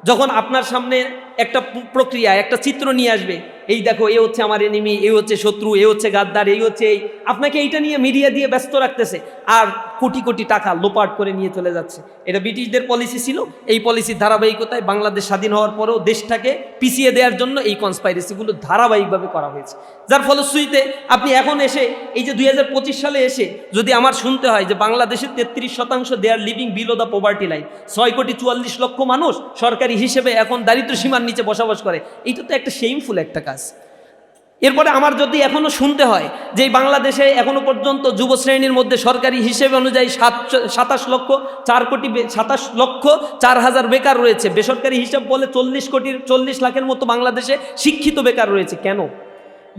যখন আপনার সামনে একটা প্রক্রিয়া, একটা চিত্র নিয়ে আসবে, এই দেখো এ হচ্ছে আমার এনিমি, এ হচ্ছে শত্রু, এ হচ্ছে গাদ্দার, এই হচ্ছে এই, আপনাকে এইটা নিয়ে মিডিয়া দিয়ে ব্যস্ত রাখতেছে আর কোটি কোটি টাকা লোপাট করে নিয়ে চলে যাচ্ছে। এটা ব্রিটিশদের পলিসি ছিল। এই পলিসির ধারাবাহিকতায় বাংলাদেশ স্বাধীন হওয়ার পরেও দেশটাকে পিছিয়ে দেওয়ার জন্য এই কনস্পাইরেসিগুলো ধারাবাহিকভাবে করা হয়েছে, যার ফলশ্রুতিতে আপনি এখন এসে এই যে 2025 সালে এসে যদি আমার শুনতে হয় যে বাংলাদেশের 33% they are living below the poverty line, 6,44,00,000 মানুষ সরকারি হিসেবে এখন দারিদ্র সীমার নিচে বসবাস করে, এইটা তো একটা শেমফুল একটা কাজ। এরপরে আমার যদি এখনও শুনতে হয় যে এই বাংলাদেশে এখনও পর্যন্ত যুব শ্রেণীর মধ্যে সরকারি হিসেবে অনুযায়ী 27,04,000 বেকার রয়েছে, বেসরকারি হিসাব বলে 40 লাখের মতো বাংলাদেশে শিক্ষিত বেকার রয়েছে, কেন?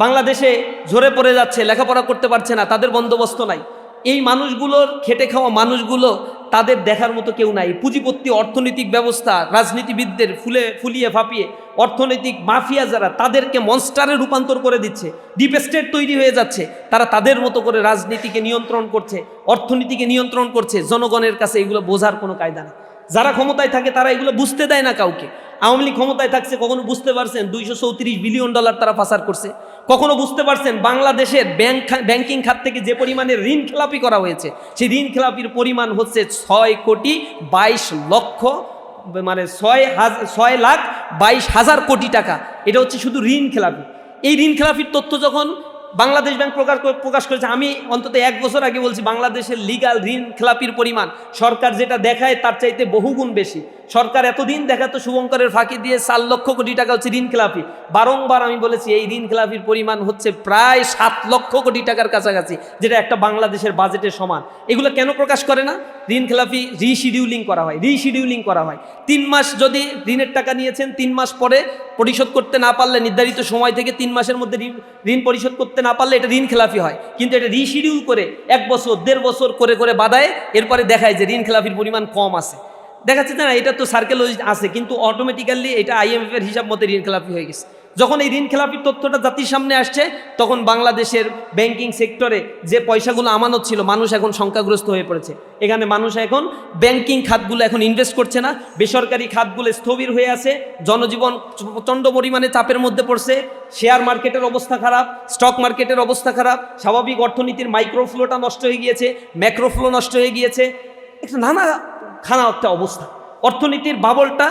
বাংলাদেশে ঝরে পড়ে যাচ্ছে, লেখাপড়া করতে পারছে না, তাদের বন্দোবস্ত নাই। এই মানুষগুলোর, খেটে খাওয়া মানুষগুলো, তাদের দেখার মতো কেউ নাই। পুঁজিপত্তি অর্থনৈতিক ব্যবস্থা, রাজনীতিবিদদের ফুলিয়ে ফাঁপিয়ে অর্থনৈতিক মাফিয়া যারা, তাদেরকে মনস্টারে রূপান্তর করে দিচ্ছে, ডিপ স্টেট তৈরি হয়ে যাচ্ছে। তারা তাদের মতো করে রাজনীতিকে নিয়ন্ত্রণ করছে, অর্থনীতিকে নিয়ন্ত্রণ করছে। জনগণের কাছে এগুলো বোঝার কোনো কায়দা নেই। যারা ক্ষমতায় থাকে তারা এগুলো বুঝতে দেয় না কাউকে। আওয়ামী লীগ ক্ষমতায় থাকছে, কখনো বুঝতে পারছেন $234 বিলিয়ন তারা পাচার করছে? কখনো বুঝতে পারছেন বাংলাদেশের ব্যাংকিং খাত থেকে যে পরিমাণে ঋণ খেলাপি করা হয়েছে, সেই ঋণ খেলাপির পরিমাণ হচ্ছে 6,22,00,000, মানে 6,22,000 কোটি টাকা। এটা হচ্ছে শুধু ঋণ খেলাপি। এই ঋণ খেলাপির তথ্য যখন বাংলাদেশ ব্যাংক প্রকাশ করেছে, আমি অন্তত 1 বছর আগে বলছি বাংলাদেশের লিগাল ঋণ খেলাপির পরিমাণ সরকার যেটা দেখায় তার চাইতে বহুগুণ বেশি। সরকার এতদিন দেখাতো শুভঙ্করের ফাঁকি দিয়ে 4 লক্ষ কোটি টাকা হচ্ছে ঋণ খেলাপি। বারংবার আমি বলেছি এই ঋণ খেলাপির পরিমাণ হচ্ছে প্রায় 7 লক্ষ কোটি টাকার কাছাকাছি, যেটা একটা বাংলাদেশের বাজেটের সমান। এগুলো কেন প্রকাশ করে না? ঋণ খেলাপি রিশিডিউলিং করা হয়। 3 মাস যদি ঋণের টাকা নিয়েছেন, 3 মাস পরে পরিশোধ করতে না পারলে, নির্ধারিত সময় থেকে 3 মাসের মধ্যে ঋণ পরিশোধ করতে না পারলে এটা ঋণ খেলাপি হয়। কিন্তু এটা রিশিডিউল করে 1 বছর 1.5 বছর করে বাদায়, এরপরে দেখায় যে ঋণ খেলাপির পরিমাণ কম আছে। দেখাচ্ছে না এটা তো সার্কেল আছে, কিন্তু অটোমেটিক্যালি এটা IMF এর হিসাব মতো ঋণ খেলাপি হয়ে গেছে। যখন এই ঋণ খেলাপির তথ্যটা জাতির সামনে আসছে, তখন বাংলাদেশের ব্যাংকিং সেক্টরে যে পয়সাগুলো আমানত ছিল, মানুষ এখন সংখ্যাগ্রস্ত হয়ে পড়েছে। এখানে মানুষ এখন ব্যাংকিং খাতগুলো এখন ইনভেস্ট করছে না, বেসরকারি খাতগুলো স্থবির হয়ে আছে, জনজীবন প্রচণ্ড পরিমাণে চাপের মধ্যে পড়ছে। শেয়ার মার্কেটের অবস্থা খারাপ, স্টক মার্কেটের অবস্থা খারাপ, স্বাভাবিক অর্থনীতির মাইক্রোফ্লোটা নষ্ট হয়ে গিয়েছে, ম্যাক্রোফ্লো নষ্ট হয়ে গিয়েছে, খানা একটা অবস্থা। অর্থনীতির বাবলটা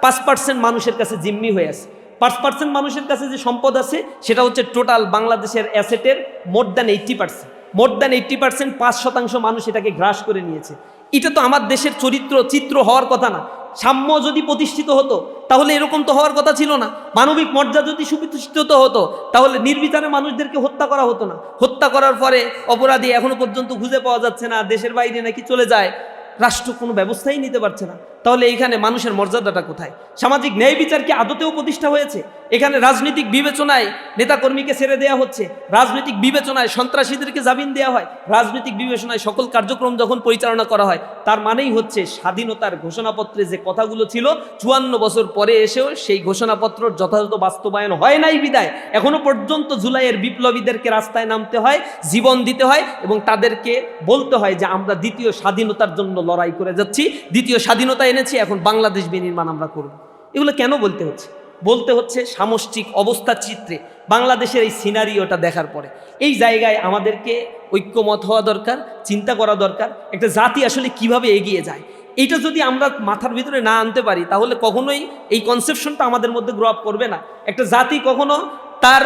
5% মানুষের কাছে জিম্মি হয়ে আছে। 5% মানুষের কাছে যে সম্পদ আছে সেটা হচ্ছে টোটাল বাংলাদেশের অ্যাসেটের মোর দ্যান 80%। 5% মানুষ এটাকে গ্রাস করে নিয়েছে। এটা তো আমার দেশের চিত্র হওয়ার কথা না। সাম্য যদি প্রতিষ্ঠিত হতো তাহলে এরকম তো হওয়ার কথা ছিল না। মানবিক মর্যাদা যদি সুপ্রতিষ্ঠিত হতো তাহলে নির্বিচারে মানুষদেরকে হত্যা করা হতো না। হত্যা করার পরে অপরাধী এখনো পর্যন্ত খুঁজে পাওয়া যাচ্ছে না, দেশের বাইরে নাকি চলে যায়, রাষ্ট্র কোনো ব্যবস্থাই নিতে পারছে না। তাহলে এইখানে মানুষের মর্যাদাটা কোথায়? সামাজিক ন্যায় বিচার কি আদতেও প্রতিষ্ঠা হয়েছে? এখানে রাজনৈতিক বিবেচনায় নেতাকর্মীকে ছেড়ে দেওয়া হচ্ছে, রাজনৈতিক বিবেচনায় সন্ত্রাসীদেরকে জামিন দেওয়া হয়, রাজনৈতিক বিবেচনায় সকল কার্যক্রম যখন পরিচালনা করা হয়, তার মানেই হচ্ছে স্বাধীনতার ঘোষণাপত্রে যে কথাগুলো ছিল 54 বছর পরে এসেও সেই ঘোষণাপত্র যথাযথ বাস্তবায়ন হয় নাই বিদায় এখনো পর্যন্ত জুলাইয়ের বিপ্লবীদেরকে রাস্তায় নামতে হয়, জীবন দিতে হয় এবং তাদেরকে বলতে হয় যে আমরা দ্বিতীয় স্বাধীনতার জন্য লড়াই করে যাচ্ছি, দ্বিতীয় স্বাধীনতা এনেছি, এখন বাংলাদেশ বিনির্মাণ আমরা করব। এগুলো কেন বলতে হচ্ছে সামষ্টিক অবস্থা চিত্রে বাংলাদেশের এই সিনারিওটা দেখার পরে এই জায়গায় আমাদেরকে ঐক্যমত হওয়া দরকার, চিন্তা করা দরকার একটা জাতি আসলে কিভাবে এগিয়ে যায়। এইটা যদি আমরা মাথার ভিতরে না আনতে পারি তাহলে কখনোই এই কনসেপশনটা আমাদের মধ্যে গ্রো আপ করবে না। একটা জাতি কখনো তার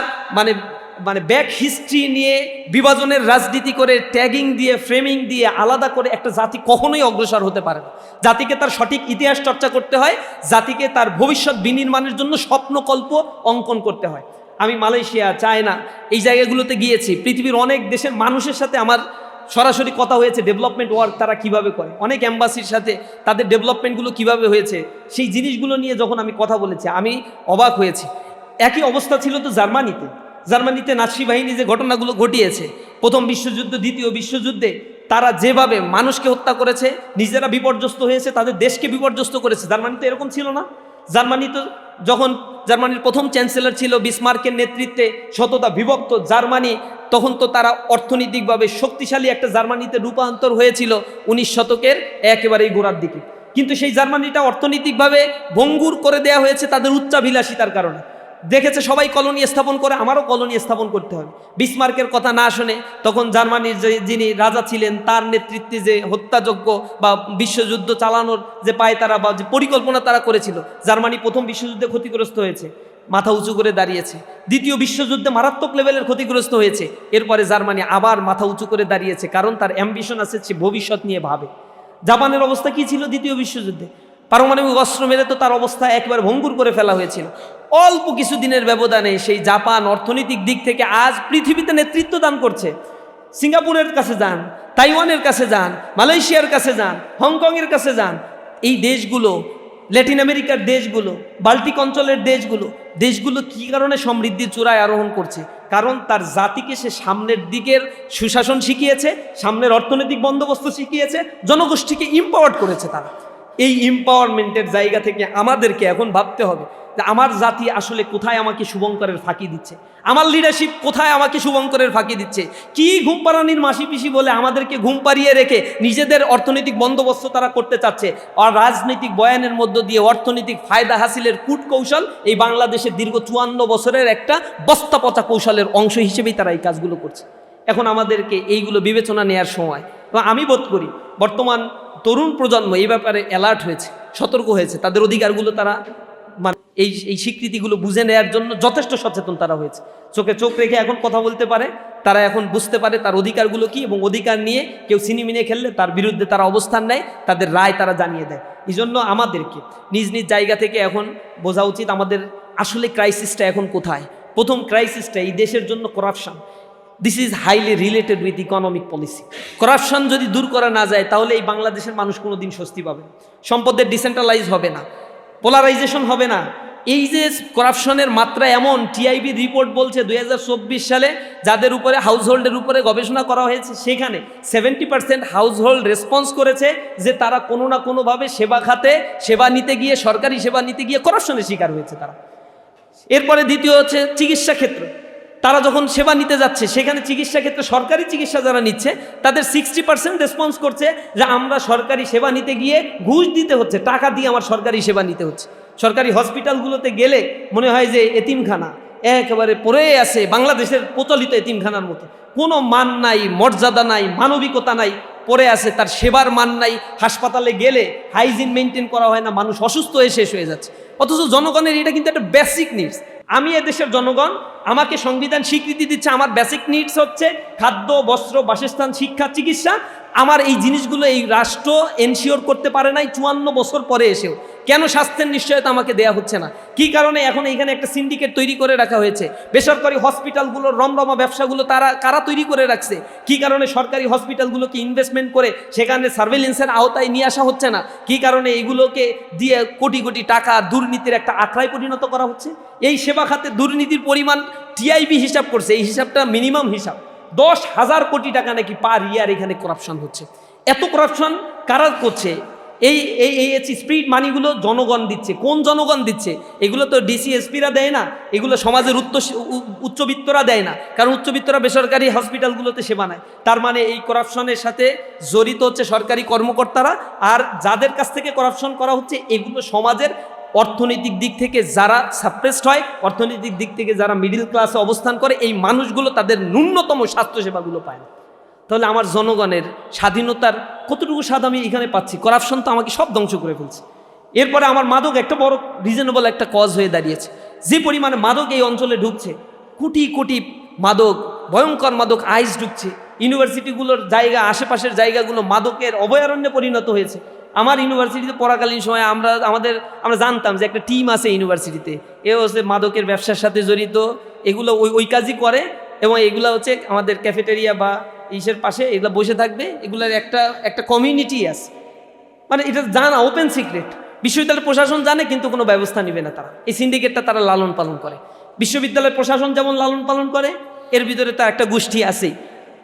মানে ব্যাক হিস্ট্রি নিয়ে বিভাজনের রাজনীতি করে ট্যাগিং দিয়ে ফ্রেমিং দিয়ে আলাদা করে একটা জাতি কখনোই অগ্রসর হতে পারে না। জাতিকে তার সঠিক ইতিহাস চর্চা করতে হয়, জাতিকে তার ভবিষ্যৎ বিনির্মাণের জন্য স্বপ্নকল্প অঙ্কন করতে হয়। আমি মালয়েশিয়া, চায়না এই জায়গাগুলোতে গিয়েছি, পৃথিবীর অনেক দেশের মানুষের সাথে আমার সরাসরি কথা হয়েছে ডেভেলপমেন্ট ওয়ার্ক তারা কিভাবে করে, অনেক এম্বাসির সাথে তাদের ডেভেলপমেন্টগুলো কিভাবে হয়েছে, সেই জিনিসগুলো নিয়ে যখন আমি কথা বলেছি আমি অবাক হয়েছি। একই অবস্থা ছিল তো জার্মানিতে নাৎসি বাহিনী যে ঘটনাগুলো ঘটিয়েছে, প্রথম বিশ্বযুদ্ধ, দ্বিতীয় বিশ্বযুদ্ধে তারা যেভাবে মানুষকে হত্যা করেছে, নিজেরা বিপর্যস্ত হয়েছে, তাদের দেশকে বিপর্যস্ত করেছে। জার্মানিতে এরকম ছিল না। যখন জার্মানির প্রথম চ্যান্সেলর ছিল বিসমার্কের নেতৃত্বে শততা বিভক্ত জার্মানি, তখন তো তারা অর্থনৈতিকভাবে শক্তিশালী একটা জার্মানিতে রূপান্তর হয়েছিল 19 শতকের একেবারেই গোড়ার দিকে। কিন্তু সেই জার্মানিটা অর্থনৈতিকভাবে ভঙ্গুর করে দেওয়া হয়েছে তাদের উচ্চাভিলাষিতার কারণে। দেখেছে সবাই কলোনি স্থাপন করে, আমারও কলোনি স্থাপন করতে হবে। বিসমার্কের কথা না শুনে তখন জার্মানির যিনি রাজা ছিলেন তার নেতৃত্বে যে হত্যাযজ্ঞ বা বিশ্বযুদ্ধ চালানোর যে পায়তারা বা যে পরিকল্পনা তারা করেছিল, জার্মানি প্রথম বিশ্বযুদ্ধে ক্ষতিগ্রস্ত হয়েছে, মাথা উঁচু করে দাঁড়িয়েছে। দ্বিতীয় বিশ্বযুদ্ধে মারাত্মক লেভেলের ক্ষতিগ্রস্ত হয়েছে, এরপরে জার্মানি আবার মাথা উঁচু করে দাঁড়িয়েছে, কারণ তার অ্যাম্বিশন আছে, সে ভবিষ্যৎ নিয়ে ভাবে। জাপানের অবস্থা কি ছিল দ্বিতীয় বিশ্বযুদ্ধে? পারমাণবিক অস্ত্র মেরে তো তার অবস্থা একবার ভঙ্গুর করে ফেলা হয়েছিল। অল্প কিছু দিনের ব্যবধানে সেই জাপান অর্থনৈতিক দিক থেকে আজ পৃথিবীতে নেতৃত্ব দান করছে। সিঙ্গাপুরের কাছে যান, তাইওয়ানের কাছে যান, মালয়েশিয়ার কাছে যান, হংকংয়ের কাছে যান, এই দেশগুলো, ল্যাটিন আমেরিকার দেশগুলো, বাল্টিক অঞ্চলের দেশগুলো কী কারণে সমৃদ্ধির চূড়ায় আরোহণ করছে? কারণ তার জাতিকে সে সামনের দিকের সুশাসন শিখিয়েছে, সামনের অর্থনৈতিক বন্দোবস্ত শিখিয়েছে, জনগোষ্ঠীকে ইম্পাওয়ার্ড করেছে তারা। এই এম্পাওয়ারমেন্টের জায়গা থেকে আমাদেরকে এখন ভাবতে হবে যে আমার জাতি আসলে কোথায় আমাকে শুভঙ্করের ফাঁকি দিচ্ছে, আমার লিডারশিপ কোথায় আমাকে শুভঙ্করের ফাঁকি দিচ্ছে। কি ঘুম পাড়ানির মাসি পিসি বলে আমাদেরকে ঘুম পাড়িয়ে রেখে নিজেদের অর্থনৈতিক বন্দোবস্ত তারা করতে চাচ্ছে, আর রাজনৈতিক বয়ানের মধ্য দিয়ে অর্থনৈতিক ফায়দা হাসিলের কূট কৌশল এই বাংলাদেশের দীর্ঘ 54 বছরের একটা বস্তা পচা কৌশলের অংশ হিসেবেই তারা এই কাজগুলো করছে। এখন আমাদেরকে এইগুলো বিবেচনা নেওয়ার সময়। এবং আমি বোধ করি বর্তমান তরুণ প্রজন্ম এই ব্যাপারে অ্যালার্ট হয়েছে, সতর্ক হয়েছে, তাদের অধিকারগুলো তারা মানে এই স্বীকৃতিগুলো বুঝে নেওয়ার জন্য যথেষ্ট সচেতন তারা হয়েছে। চোখে চোখ রেখে এখন কথা বলতে পারে, তারা এখন বুঝতে পারে তার অধিকারগুলো কি, এবং অধিকার নিয়ে কেউ ছিনিমিনে খেললে তার বিরুদ্ধে তারা অবস্থান নেয়, তাদের রায় তারা জানিয়ে দেয়। এই জন্য আমাদেরকে নিজ নিজ জায়গা থেকে এখন বোঝা উচিত আমাদের আসলে ক্রাইসিসটা এখন কোথায়। প্রথম ক্রাইসিসটা এই দেশের জন্য corruption. This is highly related with economic policy. Corruption যদি দূর করা না যায় তাহলে এই বাংলাদেশের মানুষ কোনো দিন স্বস্তি পাবে না, সম্পদের ডিসেন্ট্রালাইজ হবে না, পোলারাইজেশন হবে না। এই যে করাপশনের মাত্রা এমন, টিআইবি রিপোর্ট বলছে 2024 সালে যাদের উপরে হাউসহোল্ডের উপরে গবেষণা করা হয়েছে সেখানে 70% হাউসহোল্ড রেসপন্স করেছে যে তারা কোনো না কোনোভাবে সেবা খাতে সেবা নিতে গিয়ে, সরকারি সেবা নিতে গিয়ে করাপশনের শিকার হয়েছে তারা। এরপরে দ্বিতীয় হচ্ছে চিকিৎসা ক্ষেত্র। তারা যখন সেবা নিতে যাচ্ছে সেখানে চিকিৎসা ক্ষেত্রে সরকারি চিকিৎসা যারা নিচ্ছে তাদের 60% রেসপন্স করছে যে আমরা সরকারি সেবা নিতে গিয়ে ঘুষ দিতে হচ্ছে, টাকা দিয়ে আমার সরকারি সেবা নিতে হচ্ছে। সরকারি হসপিটালগুলোতে গেলে মনে হয় যে এতিমখানা একেবারে পড়ে আছে, বাংলাদেশের প্রচলিত এতিমখানার মতো, কোনো মান নাই, মর্যাদা নাই, মানবিকতা নাই, পড়ে আছে, তার সেবার মান নাই। হাসপাতালে গেলে হাইজিন মেনটেন করা হয় না, মানুষ অসুস্থ হয়ে শেষ হয়ে যাচ্ছে। অথচ জনগণের এটা কিন্তু একটা বেসিক নিডস। আমি এদেশের জনগণ, আমাকে সংবিধান স্বীকৃতি দিচ্ছে, আমার বেসিক নিডস হচ্ছে খাদ্য, বস্ত্র, বাসস্থান, শিক্ষা, চিকিৎসা। আমার এই জিনিসগুলো এই রাষ্ট্র এনশিওর করতে পারে নাই 54 বছর পরে এসেও। কেন স্বাস্থ্যের নিশ্চয়তা আমাকে দেয়া হচ্ছে না? কি কারণে এখন এইখানে একটা সিন্ডিকেট তৈরি করে রাখা হয়েছে? বেসরকারি হসপিটালগুলোর রমরমা ব্যবসাগুলো কারা তৈরি করে রাখছে? কি কারণে সরকারি হসপিটালগুলোকে ইনভেস্টমেন্ট করে সেখানে সার্ভেলেন্সের আওতায় নিয়ে আসা হচ্ছে না? কি কারণে এইগুলোকে দিয়ে কোটি কোটি টাকা দুর্নীতির একটা আখড়ায় পরিণত করা হচ্ছে? এই সেবা খাতে দুর্নীতির পরিমাণ টিআইবি হিসাব করছে, এই হিসাবটা মিনিমাম হিসাব, 10,000 কোটি টাকা নাকি পার ইয়ার এখানে করাপশন হচ্ছে। এত করাপশন কারা করছে? এই স্পিড মানিগুলো জনগণ দিচ্ছে। কোন জনগণ দিচ্ছে? এগুলো তো ডিসিএসপিরা দেয় না, এগুলো সমাজের উচ্চবিত্তরা দেয় না, কারণ উচ্চবিত্তরা বেসরকারি হসপিটালগুলোতে সেবা নেয়। তার মানে এই করাপশনের সাথে জড়িত হচ্ছে সরকারি কর্মকর্তারা, আর যাদের কাছ থেকে করাপশন করা হচ্ছে এগুলো সমাজের অর্থনৈতিক দিক থেকে যারা সাপ্রেসড হয়, অর্থনৈতিক দিক থেকে যারা মিডিল ক্লাসে অবস্থান করে, এই মানুষগুলো তাদের ন্যূনতম স্বাস্থ্যসেবাগুলো পায় না। তাহলে আমার জনগণের স্বাধীনতার কতটুকু স্বাদ আমি এখানে পাচ্ছি? করাপশন তো আমাকে সব ধ্বংস করে ফেলছে। এরপরে আমার মাদক একটা বড় রিজনেবল একটা কজ হয়ে দাঁড়িয়েছে। যে পরিমাণে মাদক এই অঞ্চলে ঢুকছে, কোটি কোটি মাদক, ভয়ঙ্কর মাদক আইস ঢুকছে, ইউনিভার্সিটিগুলোর জায়গা, আশেপাশের জায়গাগুলো মাদকের অভয়ারণ্যে পরিণত হয়েছে। আমার ইউনিভার্সিটিতে পড়াকালীন সময় আমরা জানতাম যে একটা টিম আছে ইউনিভার্সিটিতে, এ হচ্ছে মাদকের ব্যবসার সাথে জড়িত, এগুলো ওই কাজই করে, এবং এগুলো হচ্ছে আমাদের ক্যাফেটেরিয়া বা ইসের পাশে এগুলো বসে থাকবে, এগুলার একটা কমিউনিটি আছে, মানে এটা জানা ওপেন সিক্রেট। বিশ্ববিদ্যালয়ের প্রশাসন জানে কিন্তু কোনো ব্যবস্থা নেবে না তারা। এই সিন্ডিকেটটা তারা লালন পালন করে। বিশ্ববিদ্যালয়ের প্রশাসন যেমন লালন পালন করে, এর ভিতরে তার একটা গোষ্ঠী আছেই।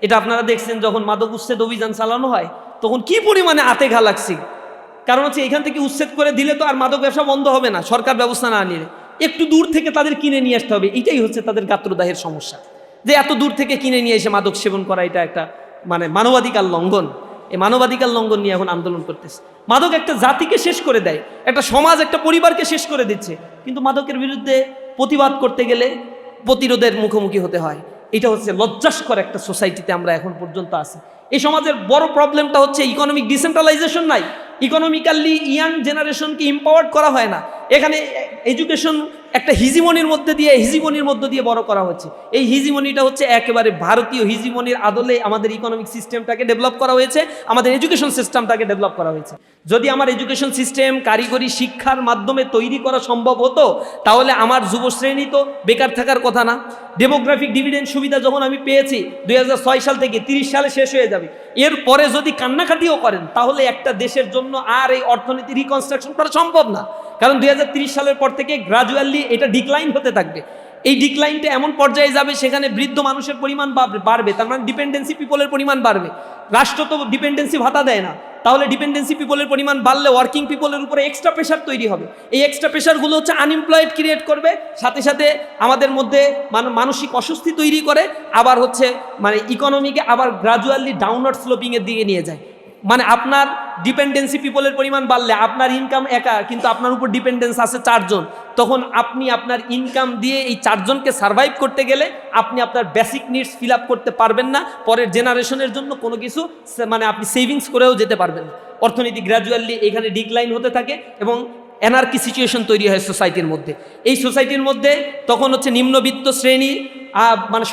এটা আপনারা দেখছেন যখন মাদক উচ্ছেদ অভিযান চালানো হয় তখন কি পরিমাণে আতে ঘা লাগছে। কারণ হচ্ছে এখান থেকে উচ্ছেদ করে দিলে তো আর মাদক ব্যবসা বন্ধ হবে না সরকার ব্যবস্থা না নিলে, একটু দূর থেকে তাদের কিনে নিয়ে আসতে হবে। এটাই হচ্ছে তাদের গাত্রদাহের সমস্যা, যে এত দূর থেকে কিনে নিয়ে এসে মাদক সেবন করা এটা একটা মানে মানবাধিকার লঙ্ঘন। এই মানবাধিকার লঙ্ঘন নিয়ে এখন আন্দোলন করতেছে। মাদক একটা জাতিকে শেষ করে দেয়, একটা সমাজ একটা পরিবারকে শেষ করে দিচ্ছে, কিন্তু মাদকের বিরুদ্ধে প্রতিবাদ করতে গেলে প্রতিরোধের মুখোমুখি হতে হয়। এটা হচ্ছে লজ্জাস্কর একটা সোসাইটিতে আমরা এখন পর্যন্ত আছি। এই সমাজের বড় প্রবলেমটা হচ্ছে ইকোনমিক ডিসেন্ট্রালাইজেশন নাই, ইকোনমিক্যালি ইয়াং জেনারেশনকে এম্পাওয়ার্ড করা হয় না। এখানে এডুকেশন একটা হিজিমনির মধ্য দিয়ে বড় করা হচ্ছে। এই হিজিমনিটা হচ্ছে একেবারে ভারতীয় হিজিমনির আদলে আমাদের ইকোনমিক সিস্টেমটাকে ডেভেলপ করা হয়েছে, আমাদের এডুকেশন সিস্টেমটাকে ডেভেলপ করা হয়েছে। যদি আমার এডুকেশন সিস্টেম কারিগরি শিক্ষার মাধ্যমে তৈরি করা সম্ভব হতো তাহলে আমার যুবশ্রেণী তো বেকার থাকার কথা না। ডেমোগ্রাফিক ডিভিডেন্ড সুবিধা যখন আমি পেয়েছি 2006 সাল থেকে 30 সালে শেষ হয়ে যাবে, এরপরে যদি কান্নাকাটিও করেন তাহলে একটা দেশের জন্য আর এই অর্থনীতি রিকনস্ট্রাকশন করা সম্ভব না। কারণ 2030 সালের পর থেকে গ্রাজুয়ালি এটা ডিক্লাইন হতে থাকবে। এই ডিক্লাইনটা এমন পর্যায়ে যাবে সেখানে বৃদ্ধ মানুষের পরিমাণ বাড়বে, তার মানে ডিপেন্ডেন্সি পিপলের পরিমাণ বাড়বে। রাষ্ট্র তো ডিপেন্ডেন্সি ভাতা দেয় না, তাহলে ডিপেন্ডেন্সি পিপলের পরিমাণ বাড়লে ওয়ার্কিং পিপলের উপরে এক্সট্রা প্রেশার তৈরি হবে। এই এক্সট্রা প্রেশারগুলো হচ্ছে আনএমপ্লয়েড ক্রিয়েট করবে, সাথে সাথে আমাদের মধ্যে মানসিক অস্বস্তি তৈরি করে, আবার হচ্ছে মানে ইকোনমিকে আবার গ্রাজুয়ালি ডাউনওয়ার্ড স্লোপিংয়ের দিকে নিয়ে যায়। মানে আপনার ডিপেন্ডেন্সি পিপলের পরিমাণ বাড়লে আপনার ইনকাম একা, কিন্তু আপনার উপর ডিপেন্ডেন্স আছে 4 জন, তখন আপনি আপনার ইনকাম দিয়ে এই 4 জনকে সার্ভাইভ করতে গেলে আপনি আপনার বেসিক নিডস ফিল আপ করতে পারবেন না, পরের জেনারেশনের জন্য কোনো কিছু মানে আপনি সেভিংস করেও যেতে পারবেন না। অর্থনীতি গ্র্যাজুয়ালি এখানে ডিক্লাইন হতে থাকে এবং এনার্কি সিচুয়েশন তৈরি হয় সোসাইটির মধ্যে। এই সোসাইটির মধ্যে তখন হচ্ছে নিম্নবিত্ত শ্রেণী মানে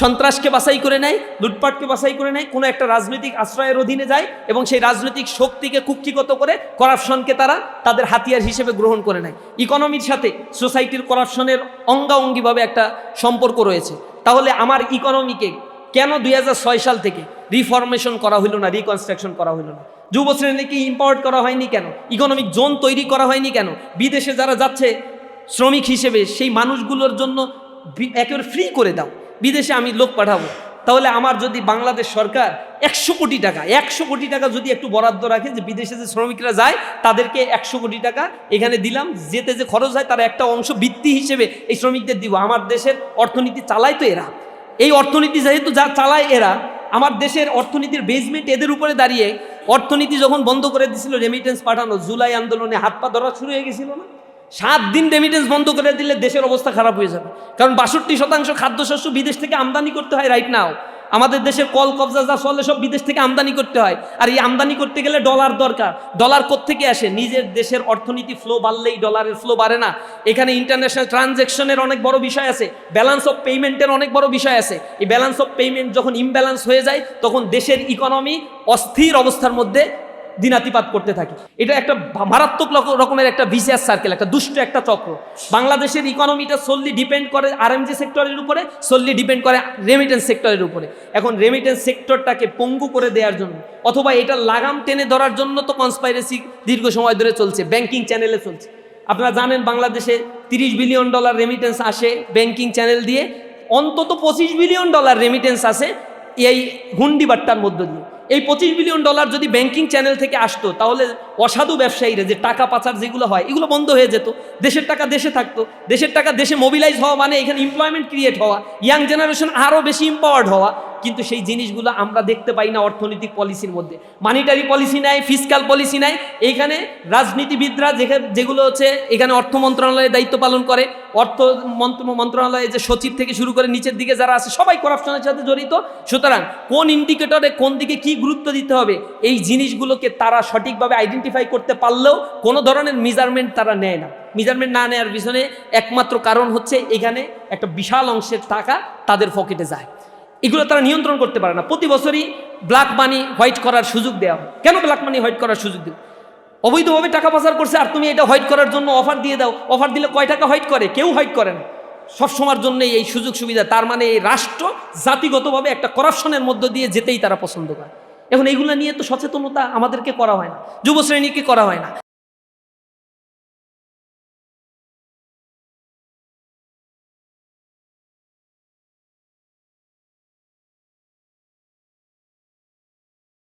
সন্ত্রাসকে বাছাই করে নেয়, লুটপাটকে বাছাই করে নেয়, কোনো একটা রাজনৈতিক আশ্রয়ের অধীনে যায় এবং সেই রাজনৈতিক শক্তিকে কুক্ষিগত করে করাপশনকে তারা তাদের হাতিয়ার হিসেবে গ্রহণ করে নেয়। ইকোনমির সাথে সোসাইটির করাপশনের অঙ্গাঅঙ্গিভাবে একটা সম্পর্ক রয়েছে। তাহলে আমার ইকোনমিকে কেন 2006 সাল থেকে রিফরমেশন করা হইল না, রিকনস্ট্রাকশন করা হইল না? যুব শ্রেণীকে ইম্পাওয়ার্ড করা হয়নি কেন? ইকোনমিক জোন তৈরি করা হয়নি কেন? বিদেশে যারা যাচ্ছে শ্রমিক হিসেবে সেই মানুষগুলোর জন্য একেবারে ফ্রি করে দাও, বিদেশে আমি লোক পাঠাবো। তাহলে আমার যদি বাংলাদেশ সরকার 100 কোটি টাকা যদি একটু বরাদ্দ রাখে যে বিদেশে যে শ্রমিকরা যায় তাদেরকে 100 কোটি টাকা এখানে দিলাম, যেতে যে খরচ হয় তার একটা অংশ বৃত্তি হিসেবে এই শ্রমিকদের দিব। আমার দেশের অর্থনীতি চালায় তো এরা, এই অর্থনীতি যেহেতু যা চালায় এরা, আমার দেশের অর্থনীতির বেসমেন্ট এদের উপরে দাঁড়িয়ে অর্থনীতি যখন বন্ধ করে দিয়েছিল রেমিটেন্স পাঠানো, জুলাই আন্দোলনে হাত পা ধরা শুরু হয়ে গেছিল না? 7 দিন রেমিটেন্স বন্ধ করে দিলে দেশের অবস্থা খারাপ হয়ে যাবে। কারণ 62% খাদ্যশস্য বিদেশ থেকে আমদানি করতে হয় রাইট নাও। আমাদের দেশের কল কবজা যা চলে সব বিদেশ থেকে আমদানি করতে হয়, আর এই আমদানি করতে গেলে ডলার দরকার। ডলার কোত্থেকে আসে? নিজের দেশের অর্থনীতি ফ্লো বাড়লেই ডলারের ফ্লো বাড়ে না। এখানে ইন্টারন্যাশনাল ট্রানজ্যাকশনের অনেক বড় বিষয় আছে, ব্যালেন্স অফ পেমেন্টের অনেক বড় বিষয় আছে। এই ব্যালেন্স অফ পেমেন্ট যখন ইমব্যালেন্স হয়ে যায় তখন দেশের ইকোনমি অস্থির অবস্থার মধ্যে দিনাতিপাত করতে থাকি। এটা একটা মারাত্মক রকমের একটা ভিসিয়াস সার্কেল, একটা দুষ্ট একটা চক্র। বাংলাদেশের ইকোনমিটা solely ডিপেন্ড করে আরএমজি সেক্টরের উপরে, solely ডিপেন্ড করে রেমিটেন্স সেক্টরের উপরে। এখন রেমিটেন্স সেক্টরটাকে পঙ্গু করে দেওয়ার জন্য অথবা এটা লাগাম টেনে ধরার জন্য তো কনস্পাইরেসি দীর্ঘ সময় ধরে চলছে, ব্যাংকিং চ্যানেলে চলছে। আপনারা জানেন বাংলাদেশে $30 বিলিয়ন রেমিটেন্স আসে ব্যাংকিং চ্যানেল দিয়ে, অন্তত $25 বিলিয়ন রেমিটেন্স আসে এই হুন্ডি বাট্টার মধ্য দিয়ে। এই $25 বিলিয়ন যদি ব্যাংকিং চ্যানেল থেকে আসতো তাহলে অসাধু ব্যবসায়ীরা যে টাকা পাচার যেগুলো হয় এগুলো বন্ধ হয়ে যেত, দেশের টাকা দেশে থাকতো। দেশের টাকা দেশে মোবিলাইজ হওয়া মানে এখানে এমপ্লয়মেন্ট ক্রিয়েট হওয়া, ইয়াং জেনারেশন আরও বেশি এম্পাওয়ার্ড হওয়া। কিন্তু সেই জিনিসগুলো আমরা দেখতে পাই না অর্থনৈতিক পলিসির মধ্যে। মানিটারি পলিসি নাই, ফিসক্যাল পলিসি নাই। এইখানে রাজনীতিবিদরা যেগুলো হচ্ছে এখানে অর্থ মন্ত্রণালয়ে দায়িত্ব পালন করে, অর্থ মন্ত্রণালয়ে যে সচিব থেকে শুরু করে নিচের দিকে যারা আছে সবাই করাপশনের সাথে জড়িত। সুতরাং কোন ইন্ডিকেটরে কোন দিকে কি গুরুত্ব দিতে হবে এই জিনিসগুলোকে তারা সঠিকভাবে আইডেন্টিফাই করতে পারলেও কোনো ধরনের মেজারমেন্ট তারা নেয় না। মেজারমেন্ট না নেওয়ার পিছনে একমাত্র কারণ হচ্ছে এখানে একটা বিশাল অংশের টাকা তাদের পকেটে যায়, এগুলো তারা নিয়ন্ত্রণ করতে পারে না। প্রতি বছরই ব্ল্যাক মানি হোয়াইট করার সুযোগ দেওয়া হয়। কেন ব্ল্যাক মানি হোয়াইট করার সুযোগ দেব? অবৈধভাবে টাকা পাচার করছে আর তুমি এটা হোয়াইট করার জন্য অফার দিয়ে দাও। অফার দিলে কয় টাকা হোয়াইট করে? কেউ হোয়াইট করে না। সবসময়ের জন্যই এই সুযোগ সুবিধা, তার মানে এই রাষ্ট্র জাতিগতভাবে একটা করাপশনের মধ্য দিয়ে যেতেই তারা পছন্দ করে। এখন এইগুলো নিয়ে তো সচেতনতা আমাদেরকে করা হয় না, যুবশ্রেণীকে করা হয় না।